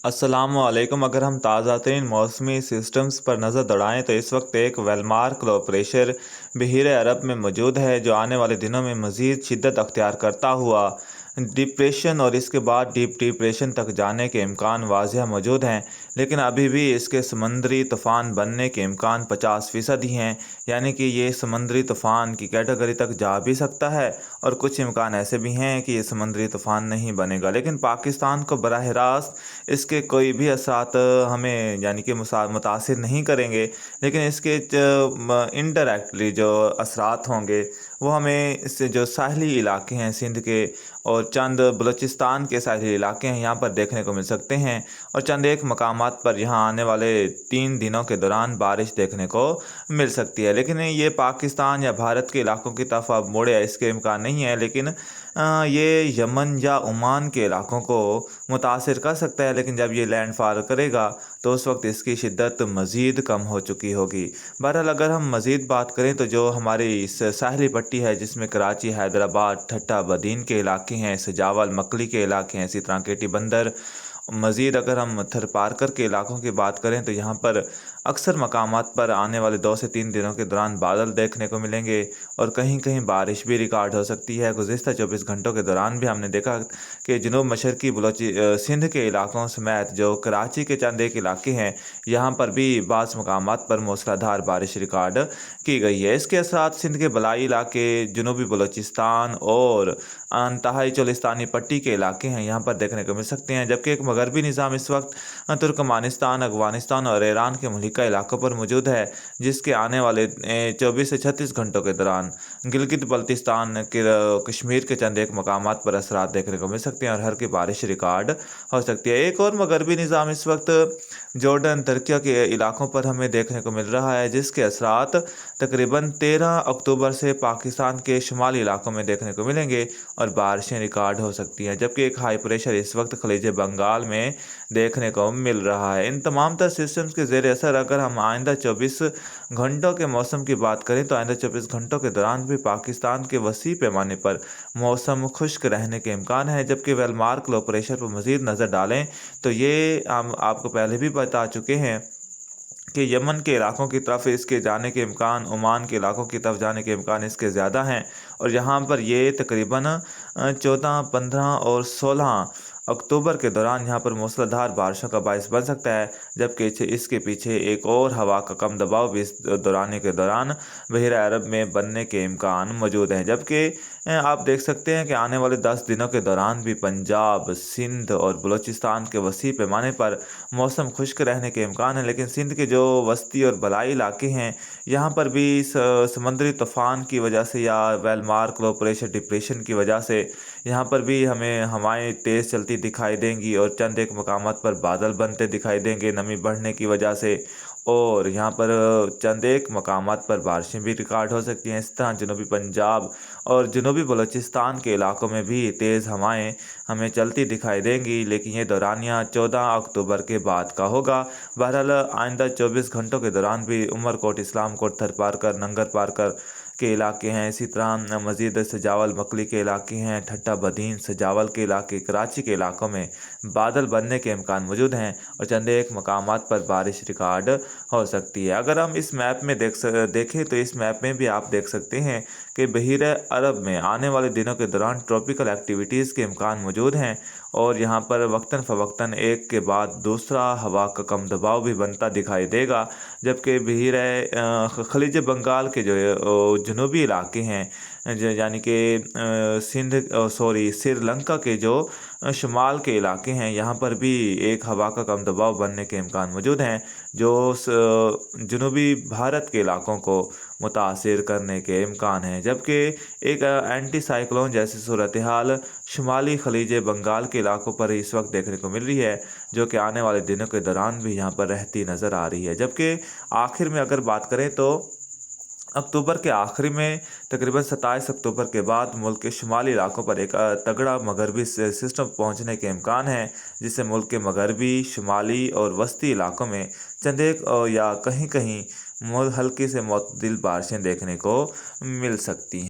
अस्सलाम वालेकुम। अगर हम ताज़ा तरीन मौसमी सिस्टम्स पर नज़र दौड़ाएं तो इस वक्त एक वेलमार्क लो प्रेशर बहीर अरब में मौजूद है, जो आने वाले दिनों में मज़ीद शिद्दत अख्तियार करता हुआ डिप्रेशन और इसके बाद डीप डिप्रेशन तक जाने के इम्कान वाज़ह मौजूद हैं। लेकिन अभी भी इसके समंदरी तूफ़ान बनने के इम्कान 50% ही हैं, यानी कि ये समंदरी तूफ़ान की कैटेगरी तक जा भी सकता है और कुछ इम्कान ऐसे भी हैं कि ये समंदरी तूफ़ान नहीं बनेगा। लेकिन पाकिस्तान को बराह रास्त इसके कोई भी असरात हमें यानी कि मुतासिर नहीं करेंगे, लेकिन इसके इनडायरेक्टली जो असरात होंगे वो हमें इससे जो साहली इलाके हैं सिंध के और चंद बलूचिस्तान के साहली इलाके हैं यहाँ पर देखने को मिल सकते हैं, और चंद एक मकामात पर यहाँ आने वाले 3 दिनों के दौरान बारिश देखने को मिल सकती है। लेकिन ये पाकिस्तान या भारत के इलाकों की तरफ अब मुड़े इसके इम्कान नहीं है, लेकिन ये यमन या ओमान के इलाकों को मुतासिर कर सकता है। लेकिन जब ये लैंडफॉल करेगा तो उस वक्त इसकी शिद्दत मज़ीद कम हो चुकी होगी। बहरहाल अगर हम मज़ीद बात करें तो जो हमारी इस साहली पट्टी है, जिसमें कराची, हैदराबाद, ठट्टा बदीन के इलाके हैं, सजावल, मकली के इलाके हैं, इसी तरह केटी बंदर, मज़ीद अगर हम थरपारकर के इलाकों की बात करें तो यहाँ पर अक्सर मकामात पर आने वाले 2 से 3 दिनों के दौरान बादल देखने को मिलेंगे और कहीं कहीं बारिश भी रिकॉर्ड हो सकती है। गुज़िश्ता 24 घंटों के दौरान भी हमने देखा कि जनूब मशरकी सिंध के इलाकों समेत जो कराची के चंद एक इलाके हैं, यहाँ पर भी बाज़ मकामात पर मूसलाधार बारिश रिकॉर्ड की गई है। इसके साथ सिंध के बलाई इलाके, जनूबी बलूचिस्तान और अंतहाई चोलिस्तानी पट्टी के इलाके हैं, यहाँ पर देखने को मिल सकते हैं। जबकि एक मगरबी निज़ाम इस वक्त तुर्कमानिस्तान, अफगानिस्तान और ईरान के मुल्का इलाकों पर मौजूद है, जिसके आने वाले 24 से 36 घंटों के दौरान गिलगित बल्तिस्तान के कश्मीर के चंद एक मकामात पर असरात देखने को मिल सकते हैं और हल्की बारिश रिकॉर्ड हो सकती है। एक और मगरबी निज़ाम इस वक्त जॉर्डन, तुर्की के इलाकों पर हमें देखने को मिल रहा है, जिसके असरात तकरीबन 13 अक्टूबर से पाकिस्तान के शुमाली इलाकों में देखने को मिलेंगे और बारिशें रिकॉर्ड हो सकती हैं। जबकि एक हाई प्रेशर इस वक्त खलीज बंगाल में देखने को मिल रहा है। इन तमाम तर सिस्टम्स के ज़ेर असर अगर हम आइंदा 24 घंटों के मौसम की बात करें तो आइंदा 24 घंटों के दौरान भी पाकिस्तान के वसी पैमाने पर मौसम खुश्क रहने के इम्कान है। जबकि वेलमार्क लो प्रेशर पर मज़ीद नज़र डालें तो ये हम आपको पहले भी बता चुके हैं कि यमन के इलाकों की तरफ इसके जाने के इम्कान, ओमान के इलाकों की तरफ जाने के इम्कान इसके ज़्यादा हैं और यहाँ पर ये तकरीबन 14, 15 और 16 अक्टूबर के दौरान यहाँ पर मूसलाधार बारिशों का बायस बन सकता है। जबकि इसके पीछे एक और हवा का कम दबाव भी इस दौरान के दौरान बहीरा अरब में बनने के इम्कान मौजूद हैं। जबकि आप देख सकते हैं कि आने वाले 10 दिनों के दौरान भी पंजाब, सिंध और बलूचिस्तान के वसी पैमाने पर मौसम खुश्क रहने के इम्कान है। लेकिन सिंध के जो वस्ती और बलाई इलाके हैं, यहाँ पर भी समुद्री तूफ़ान की वजह से या वेलमार्क लो प्रेशर डिप्रेशन की वजह से यहाँ पर भी हमें हवाएं तेज़ चलती दिखाई देंगी और चंद एक मकामात पर बादल बनते दिखाई देंगे नमी बढ़ने की वजह से, और यहाँ पर चंद एक मकामात पर बारिशें भी रिकॉर्ड हो सकती हैं। इस तरह जनूबी पंजाब और जनूबी बलूचिस्तान के इलाकों में भी तेज़ हवाएं हमें चलती दिखाई देंगी, लेकिन ये दौरानिया 14 अक्टूबर के बाद का होगा। बहरहाल आइंदा 24 घंटों के दौरान भी उमरकोट, इस्लामकोट, थरपारकर, नंगर पारकर के इलाके हैं, इसी तरह मज़ीद सजावल, मकली के इलाके हैं, ठट्टा बदीन, सजावल के इलाके, कराची के इलाकों में बादल बनने के इम्कान मौजूद हैं और चंद एक मकामात पर बारिश रिकॉर्ड हो सकती है। अगर हम इस मैप में देखें तो इस मैप में भी आप देख सकते हैं कि बहीरा अरब में आने वाले दिनों के दौरान ट्रॉपिकल एक्टिविटीज़ के इम्कान मौजूद हैं और यहाँ पर वक्तन फ़वक्तन एक के बाद दूसरा हवा का कम दबाव भी बनता दिखाई देगा। जबकि बहीरा खलीज बंगाल के जो जनूबी इलाके हैं, यानी कि श्रीलंका के जो शुमाल के इलाके हैं, यहाँ पर भी एक हवा का कम दबाव बनने के इम्कान मौजूद हैं, जो जनूबी भारत के इलाकों को मुतासिर करने के इम्कान हैं। जबकि एक एंटी साइक्लोन जैसी सूरत हाल शुमाली खलीज बंगाल के इलाकों पर इस वक्त देखने को मिल रही है, जो कि आने वाले दिनों के दौरान भी यहाँ पर रहती नज़र आ रही है। जबकि आखिर में अगर बात करें तो अक्टूबर के आखिरी में तकरीबन 27 अक्टूबर के बाद मुल्क के शुमाली इलाकों पर एक तगड़ा मगरबी सिस्टम पहुंचने के इम्कान है, जिससे मुल्क के मगरबी, शुमाली और वस्ती इलाकों में चंद एक या कहीं कहीं हल्की से मुतदिल बारिशें देखने को मिल सकती हैं।